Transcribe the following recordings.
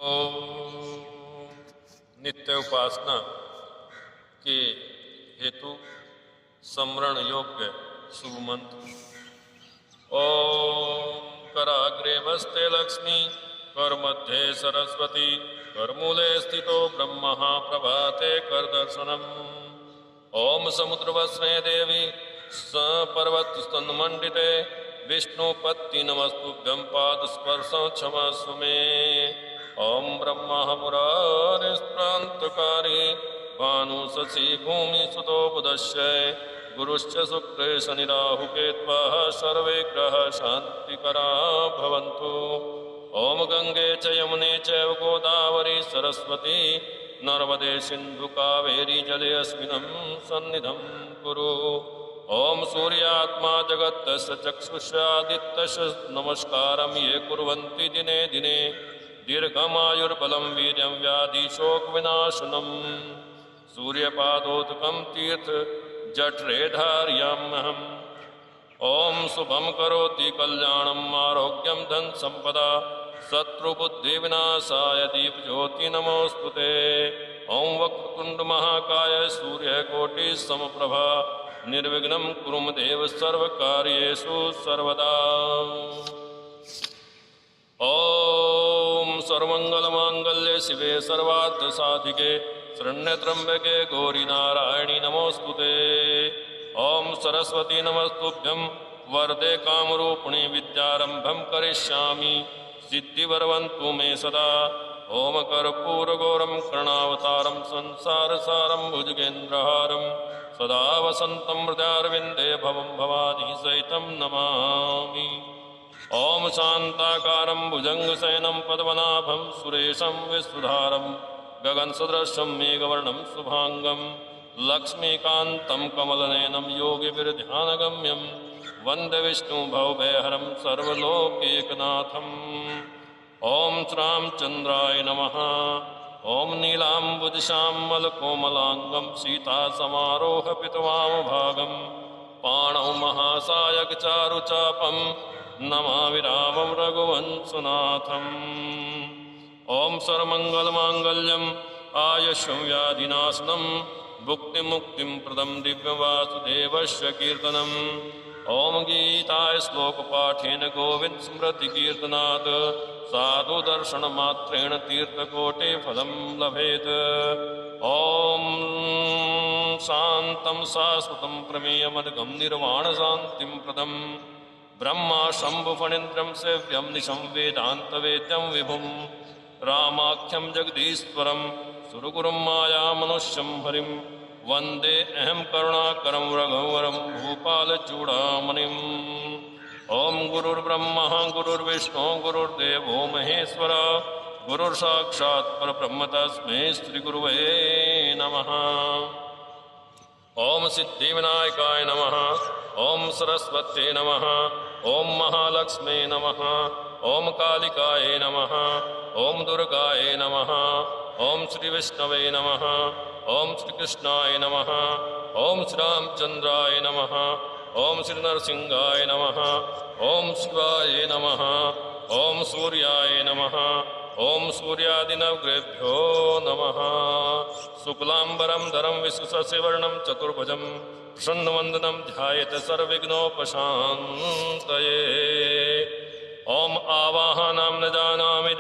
ओम। नित्य उपासना के हेतु स्मरण योग्य शुभ मंत्र। ओम कराग्रे वस्ते लक्ष्मी, कर मध्य सरस्वती, करमूले स्थितो ब्रह्म प्रभाते कर दर्शनम। ओम समुद्रवस्ने देवी पर्वतस्तन्मंडिते, विष्णुपत्ति नमस्तुभ्यं पादस्पर्शं क्षमस्व मे। ओम ब्रह्मा मुरारिस्प्रान्तकारी, भानु शशि भूमि सुतो बुधश्च, गुरुश्च शुक्रे शनि राहु केत्वः सर्वे ग्रह शान्तिकरा भवन्तु। ओम गंगे च यमुने चैव गोदावरी सरस्वती, नर्मदे सिन्धु कावेरी जले अस्मिन् सन्निधं कुरु। ओम सूर्यात्मा जगत्तस्य चक्षुषादित्यस्य नमस्कारं ये कुर्वन्ति दिने दिने, दीर्घमायुर्बलं वीर्यं व्याधिशोकविनाशनम्। सूर्यपादोदकं तीर्थ जठरे धारयाम्यहम्। ओम शुभं करोति कल्याणम् आरोग्यं धन संपदा, शत्रुबुद्धिविनाशाय दीपज्योति नमोस्तुते। ओम वक्रतुंड महाकाय सूर्यकोटि समप्रभा, निर्विघ्नं कुरु मे देव सर्वकार्येषु सर्वदा। ओम सर्वमंगलमांगल्ये शिवे सर्वार्थसाधिके, शरण्यत्र्यंबके गौरी नारायणी नमोस्तुते। ओम सरस्वती नमस्तुभ्यं वरदे कामरूपिणी, विद्यारंभं करिष्यामि सिद्धिर्भवन्तु मे सदा। ओम कर्पूरगौरं कर्णावतारं संसारसारं भुजगेन्द्रहारं, सदा वसन्तं हृदयारविन्दे भवं भवानी सहितं नमामि। ओम शान्ताकारं भुजङ्गशयनं पद्मनाभं सुरेशं विश्वधारं, गगनसदृशं मेघवर्णं शुभांगं, लक्ष्मीकान्तं कमलनयनं योगिभिर्ध्यानगम्यं, वन्दे विष्णु भवभयहरं सर्वलोकैकनाथम्। ओम रामचन्द्राय नमः। ओम नीलाम्बुजश्यामलकोमलाङ्गं, सीतासमारोहपितवामभागं, पाणौ महासायकचारुचापं, नमामि रामं रघुवंशनाथम्। ओम सर्वमङ्गलमाङ्गल्यं आयुष्यं व्याधिनाशनं, भुक्तिमुक्तिं प्रदं दिव्यवासुदेवस्य कीर्तनम्। ओम गीताय श्लोकपाठेन गोविन्द स्मृतिकीर्तनात्, साधु दर्शनमात्रेण तीर्थकोटि फलं लभेत्। ओम शान्तं शाश्वतं प्रमेयमद्गं निर्वाणशान्तिं प्रदं, ब्रह्मा शम्भुफणीन्द्रं सेव्यं निशं वेदान्तवेद्यं विभुं, रामाख्यं जगदीश्वरं सुरगुरुं मायामनुष्यं हरिं, वन्दे अहं करुणाकरं रघुवरं भूपालचूडामणिम्। ओम गुरुर्ब्रह्मा गुरुर्विष्णु गुरुर्देवो महेश्वर, गुरुर्साक्षात् परब्रह्म तस्मै श्रीगुरुवे नमः। ओम सिद्धिविनायकाय नमः। ओम सरस्वत्यै नमः। ओम महालक्ष्मी नमः। ओम कालिकाय नमः। ओम दुर्गाय नमः। ओम श्री विष्णवे नमः। ओम श्रीकृष्णाय नमः। ओम श्रीरामचन्द्राय नमः। ओम श्री नरसिंहाय नमः। ओम शिवाय नमः। ओम सूर्याय नमः। ओम सूर्यादिनवग्रेभ्यो नमः। शुक्लांबरं धरं विष्णुशशिवर्णं चतुर्भुजं, प्रसन्नवदनं ध्यायेत् सर्वविघ्नोपशान्तये। ओम आवाहनं न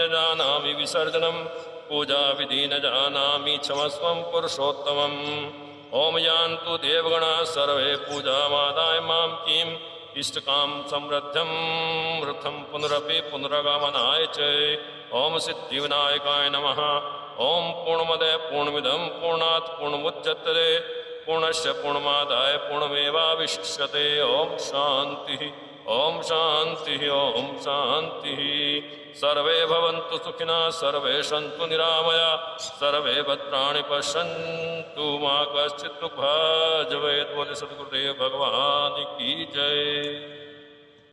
जानामि विसर्जनं, पूजाविधि न जानामि क्षमस्वं पुरुषोत्तमम्। ओम यान्तु देवगणाः सर्वे पूजामादाय मां किम्, इष्टकाम समृद्धं वृथं पुनरपि पुनरागमनाय च। ओम सिद्धिविनायकाय नमः। ओम पूर्णमदः पूर्णमिदं पूर्णात् पूर्णमुदच्यते, पूर्णस्य पूर्णमादाय पूर्णमेवावशिष्यते। ओम शान्तिः। ओम शान्तिः। ओम शान्तिः। सर्वे भवन्तु सुखिनः, सर्वे सन्तु निरामया, सर्वे भद्राणि पश्यन्तु मा कश्चित् दुःखभाग् भवेत्। बोले सद्गुरुदेव भगवान की जय।